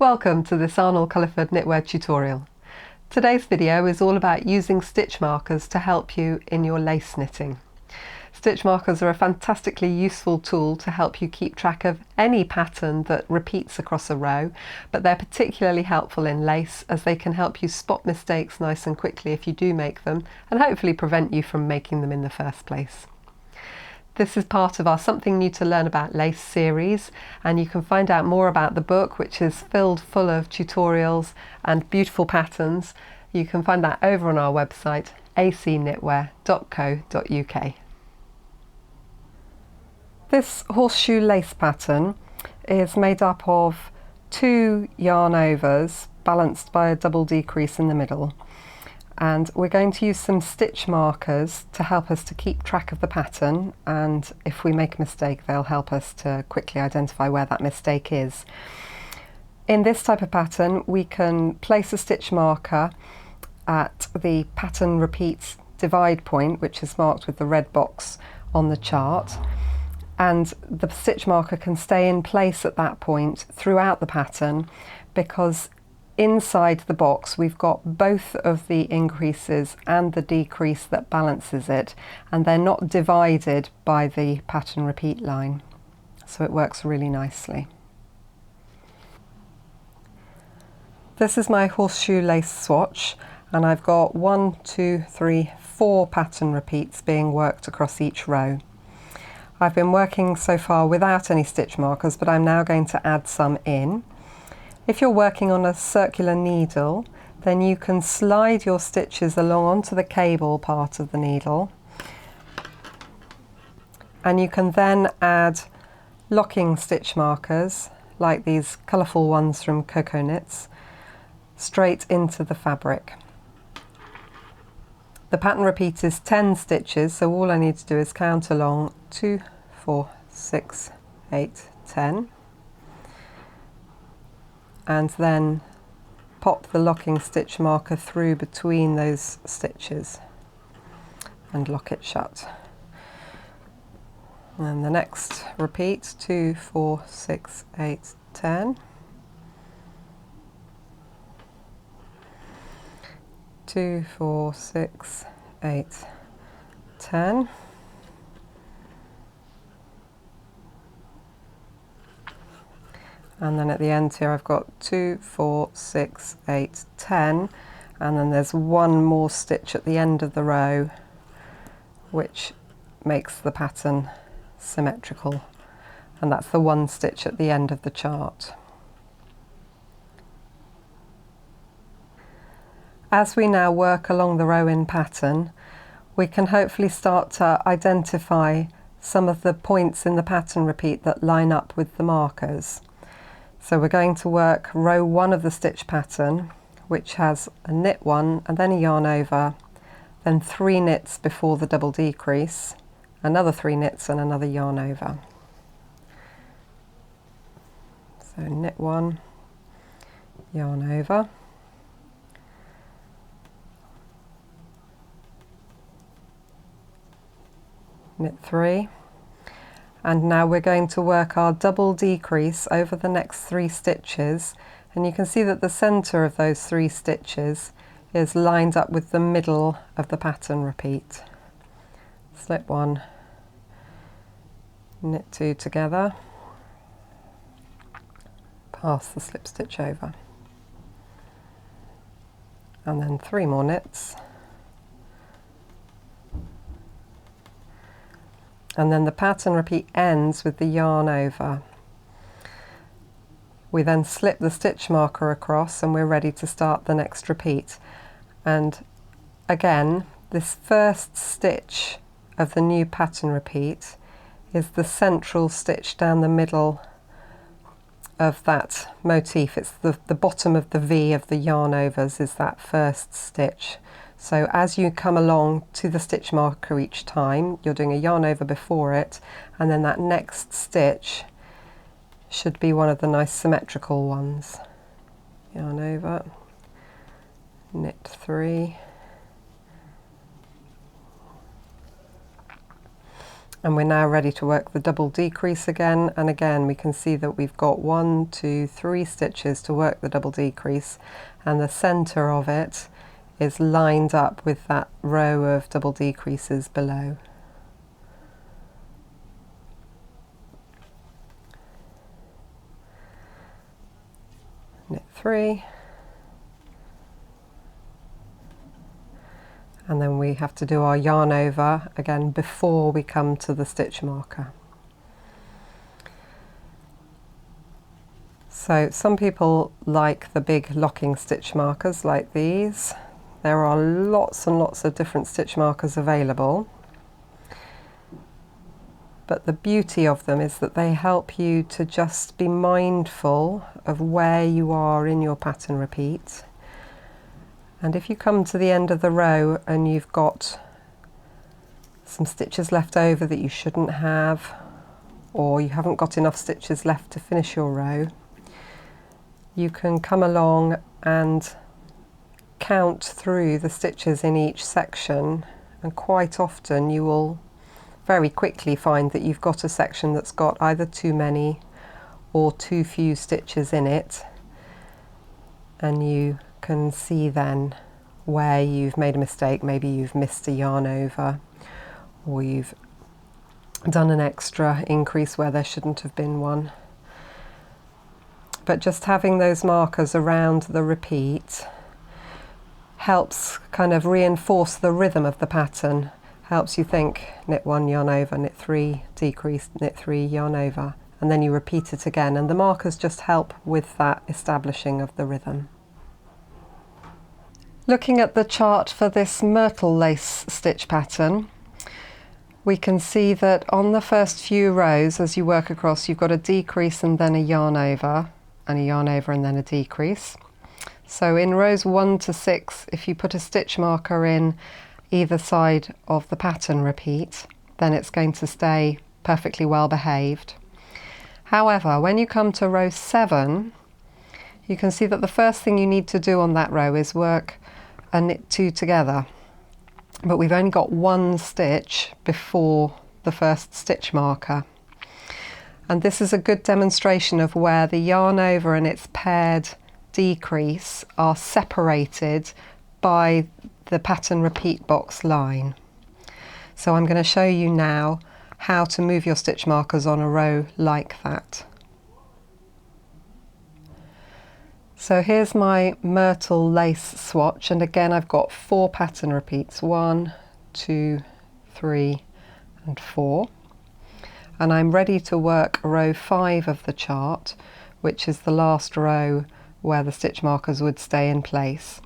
Welcome to this Arnold Culliford knitwear tutorial. Today's video is all about using stitch markers to help you in your lace knitting. Stitch markers are a fantastically useful tool to help you keep track of any pattern that repeats across a row, but they're particularly helpful in lace as they can help you spot mistakes nice and quickly if you do make them, and hopefully prevent you from making them in the first place. This is part of our Something New to Learn About Lace series, and you can find out more about the book, which is filled full of tutorials and beautiful patterns. You can find that over on our website, acknitwear.co.uk. This horseshoe lace pattern is made up of 2 yarn overs balanced by a double decrease in the middle. And we're going to use some stitch markers to help us to keep track of the pattern, and if we make a mistake they'll help us to quickly identify where that mistake is. In this type of pattern we can place a stitch marker at the pattern repeats divide point, which is marked with the red box on the chart, and the stitch marker can stay in place at that point throughout the pattern because inside the box we've got both of the increases and the decrease that balances it, and they're not divided by the pattern repeat line, so it works really nicely. This is my horseshoe lace swatch, and I've got 4 pattern repeats being worked across each row. I've been working so far without any stitch markers, but I'm now going to add some in. If you're working on a circular needle, then you can slide your stitches along onto the cable part of the needle, and you can then add locking stitch markers, like these colourful ones from Cocoa Knits, straight into the fabric. The pattern repeat is 10 stitches, so all I need to do is count along 2, 4, 6, 8, 10. And then pop the locking stitch marker through between those stitches and lock it shut. And the next repeat, 2, 4, 6, 8, 10. 2, 4, 6, 8, 10. And then at the end here I've got 2, 4, 6, 8, 10, and then there's one more stitch at the end of the row which makes the pattern symmetrical, and that's the one stitch at the end of the chart. As we now work along the row in pattern, we can hopefully start to identify some of the points in the pattern repeat that line up with the markers. So we're going to work row 1 of the stitch pattern, which has a knit 1 and then a yarn over, then 3 knits before the double decrease, another 3 knits and another yarn over. So knit 1, yarn over, knit 3, and now we're going to work our double decrease over the next 3 stitches, and you can see that the center of those 3 stitches is lined up with the middle of the pattern repeat. Slip 1, knit 2 together, pass the slip stitch over, and then 3 more knits. And then the pattern repeat ends with the yarn over. We then slip the stitch marker across and we're ready to start the next repeat. And again, this first stitch of the new pattern repeat is the central stitch down the middle of that motif. It's the bottom of the V of the yarn overs is that first stitch. So as you come along to the stitch marker each time, you're doing a yarn over before it, and then that next stitch should be one of the nice symmetrical ones. Yarn over, knit 3, And we're now ready to work the double decrease again, and again we can see that we've got 1, 2, 3 stitches to work the double decrease, and the center of it is lined up with that row of double decreases below. Knit 3, and then we have to do our yarn over again before we come to the stitch marker. So some people like the big locking stitch markers like these. There are lots and lots of different stitch markers available, but the beauty of them is that they help you to just be mindful of where you are in your pattern repeat. And if you come to the end of the row and you've got some stitches left over that you shouldn't have, or you haven't got enough stitches left to finish your row, you can come along and count through the stitches in each section, and quite often you will very quickly find that you've got a section that's got either too many or too few stitches in it, and you can see then where you've made a mistake. Maybe you've missed a yarn over, or you've done an extra increase where there shouldn't have been one. But just having those markers around the repeat helps kind of reinforce the rhythm of the pattern, helps you think knit 1, yarn over, knit 3, decrease, knit 3, yarn over, and then you repeat it again, and the markers just help with that establishing of the rhythm. Looking at the chart for this myrtle lace stitch pattern, we can see that on the first few rows as you work across, you've got a decrease and then a yarn over, and a yarn over and then a decrease. So in rows 1 to 6, if you put a stitch marker in either side of the pattern repeat, then it's going to stay perfectly well behaved. However, when you come to row 7, you can see that the first thing you need to do on that row is work a knit 2 together, but we've only got one stitch before the first stitch marker, and this is a good demonstration of where the yarn over and its paired decrease are separated by the pattern repeat box line. So I'm going to show you now how to move your stitch markers on a row like that. So here's my myrtle lace swatch, and again I've got 4 pattern repeats, 1, 2, 3 and 4, and I'm ready to work row 5 of the chart, which is the last row where the stitch markers would stay in place.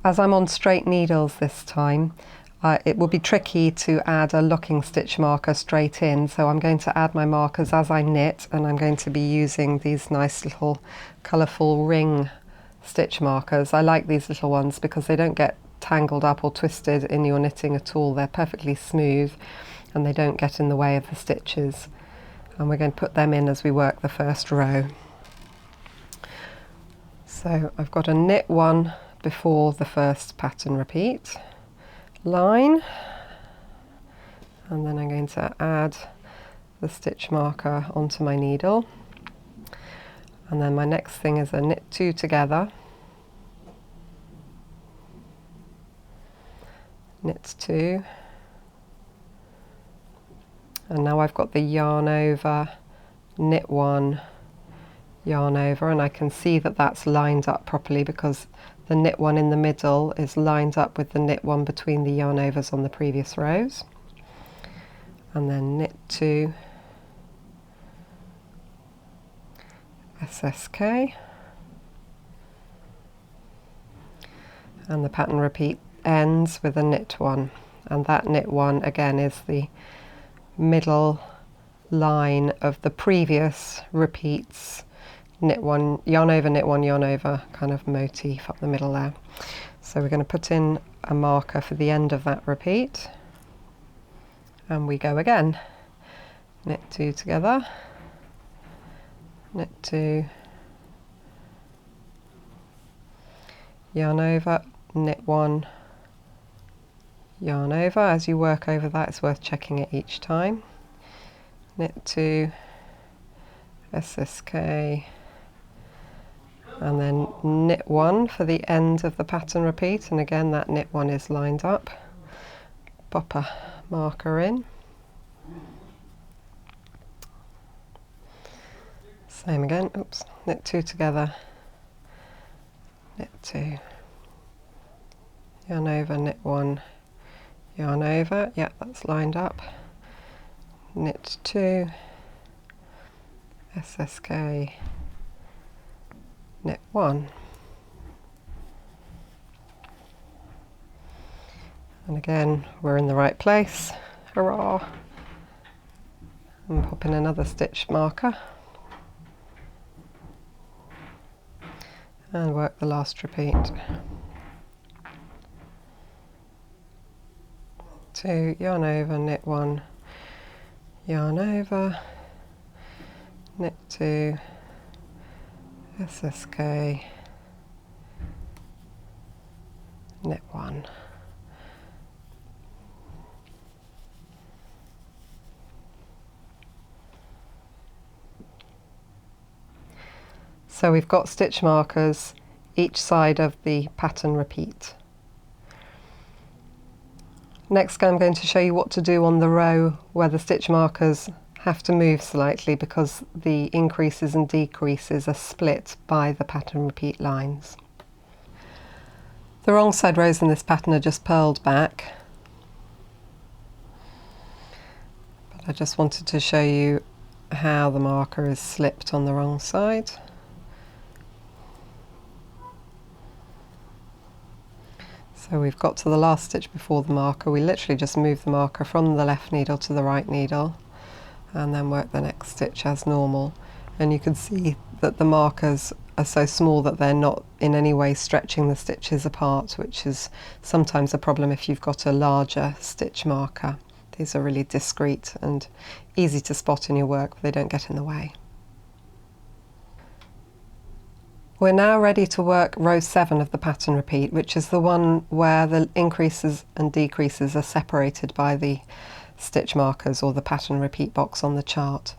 As I'm on straight needles this time, it will be tricky to add a locking stitch marker straight in, so I'm going to add my markers as I knit, and I'm going to be using these nice little colourful ring stitch markers. I like these little ones because they don't get tangled up or twisted in your knitting at all. They're perfectly smooth and they don't get in the way of the stitches, and we're going to put them in as we work the first row. So I've got a knit 1 before the first pattern repeat line, and then I'm going to add the stitch marker onto my needle, and then my next thing is a knit 2 together, knit 2, and now I've got the yarn over, knit 1, yarn over, and I can see that that's lined up properly because the knit 1 in the middle is lined up with the knit 1 between the yarn overs on the previous rows, and then knit 2, SSK, and the pattern repeat ends with a knit 1, and that knit 1 again is the middle line of the previous repeats, knit 1, yarn over, knit 1, yarn over kind of motif up the middle there. So we're going to put in a marker for the end of that repeat, and we go again. Knit 2 together, knit 2, yarn over, knit 1, yarn over. As you work over that, it's worth checking it each time. Knit 2, SSK, and then knit 1 for the end of the pattern repeat, and again that knit 1 is lined up. Pop a marker in. Same again, oops, knit 2 together, knit 2, yarn over, knit 1, yarn over, yeah, that's lined up, knit 2, SSK, knit 1. And again, we're in the right place, hurrah! And pop in another stitch marker. And work the last repeat. 2, yarn over, knit 1, yarn over, knit 2, SSK, knit 1. So we've got stitch markers each side of the pattern repeat. Next I'm going to show you what to do on the row where the stitch markers have to move slightly because the increases and decreases are split by the pattern repeat lines. The wrong side rows in this pattern are just purled back, but I just wanted to show you how the marker is slipped on the wrong side. So we've got to the last stitch before the marker. We literally just move the marker from the left needle to the right needle and then work the next stitch as normal. And you can see that the markers are so small that they're not in any way stretching the stitches apart, which is sometimes a problem if you've got a larger stitch marker. These are really discreet and easy to spot in your work, but they don't get in the way. We're now ready to work row 7 of the pattern repeat, which is the one where the increases and decreases are separated by the stitch markers or the pattern repeat box on the chart.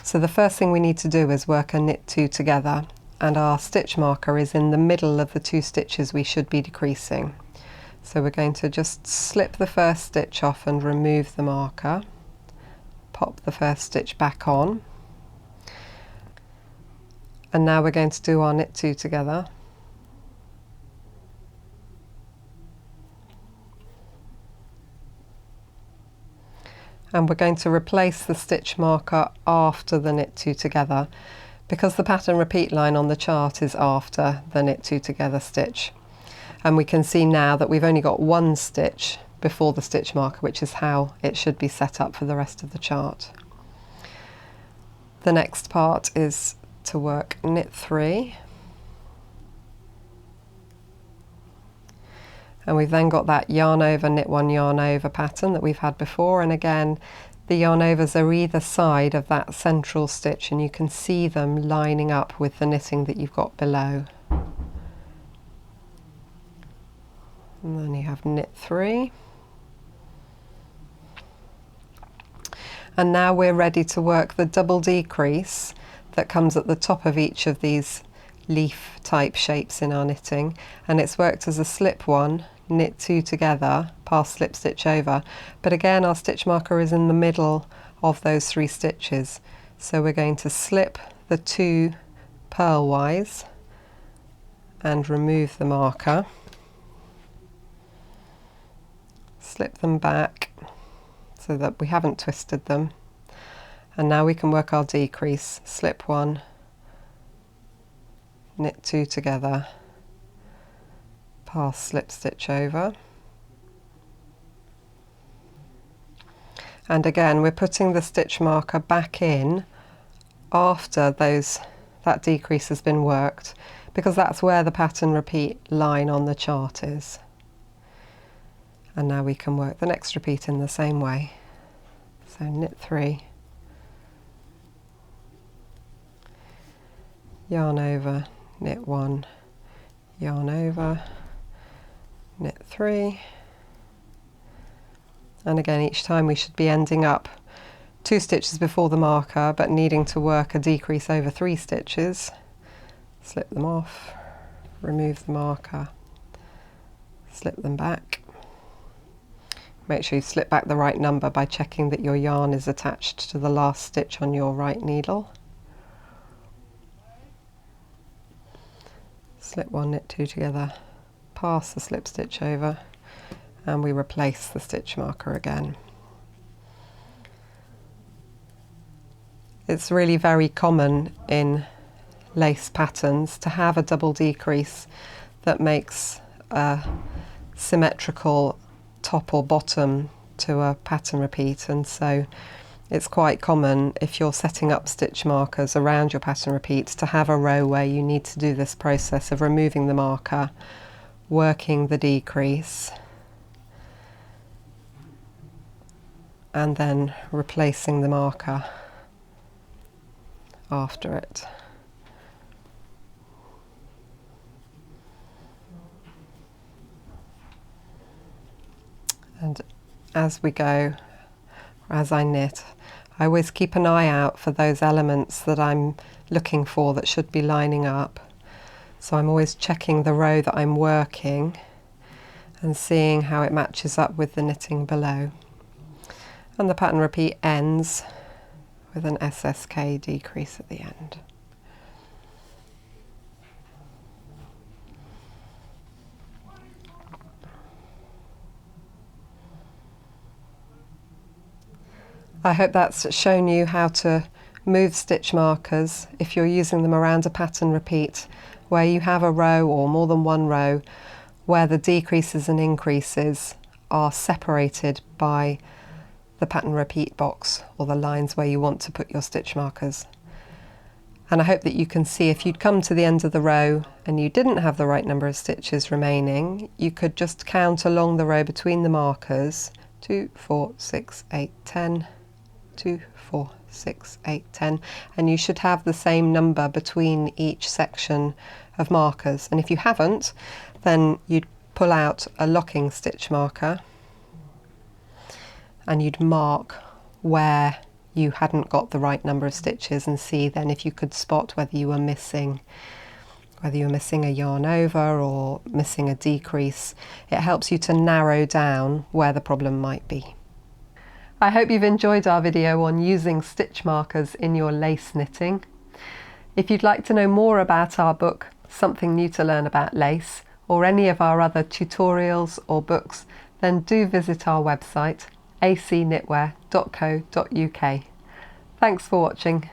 So the first thing we need to do is work a knit 2 together, and our stitch marker is in the middle of the 2 stitches we should be decreasing. So we're going to just slip the first stitch off and remove the marker, pop the first stitch back on. And now we're going to do our knit 2 together. And we're going to replace the stitch marker after the knit 2 together because the pattern repeat line on the chart is after the knit 2 together stitch. And we can see now that we've only got 1 stitch before the stitch marker, which is how it should be set up for the rest of the chart. The next part is to work knit 3, and we've then got that yarn over, knit 1, yarn over pattern that we've had before, and again the yarn overs are either side of that central stitch and you can see them lining up with the knitting that you've got below. And then you have knit 3, and now we're ready to work the double decrease that comes at the top of each of these leaf type shapes in our knitting, and it's worked as a slip 1, knit 2 together, pass slip stitch over, but again our stitch marker is in the middle of those 3 stitches, so we're going to slip the 2 purlwise and remove the marker, slip them back so that we haven't twisted them. And now we can work our decrease, slip 1, knit 2 together, pass slip stitch over. And again we're putting the stitch marker back in after that decrease has been worked, because that's where the pattern repeat line on the chart is. And now we can work the next repeat in the same way. So knit 3, yarn over, knit 1, yarn over, knit 3, And again, each time we should be ending up 2 stitches before the marker, but needing to work a decrease over 3 stitches. Slip them off, remove the marker, slip them back. Make sure you slip back the right number by checking that your yarn is attached to the last stitch on your right needle. Slip 1, knit 2 together, pass the slip stitch over, and we replace the stitch marker again. It's really very common in lace patterns to have a double decrease that makes a symmetrical top or bottom to a pattern repeat, and so it's quite common if you're setting up stitch markers around your pattern repeats to have a row where you need to do this process of removing the marker, working the decrease, and then replacing the marker after it. And as we go, as I knit, I always keep an eye out for those elements that I'm looking for that should be lining up. So I'm always checking the row that I'm working and seeing how it matches up with the knitting below. And the pattern repeat ends with an SSK decrease at the end. I hope that's shown you how to move stitch markers if you're using them around a pattern repeat where you have a row or more than one row where the decreases and increases are separated by the pattern repeat box or the lines where you want to put your stitch markers. And I hope that you can see if you'd come to the end of the row and you didn't have the right number of stitches remaining, you could just count along the row between the markers 2, 4, 6, 8, 10, 2, 4, 6, 8, 10, and you should have the same number between each section of markers. And if you haven't, then you'd pull out a locking stitch marker and you'd mark where you hadn't got the right number of stitches and see then if you could spot whether you were missing a yarn over or missing a decrease. It helps you to narrow down where the problem might be. I hope you've enjoyed our video on using stitch markers in your lace knitting. If you'd like to know more about our book, Something New to Learn About Lace, or any of our other tutorials or books, then do visit our website acknitwear.co.uk. Thanks for watching.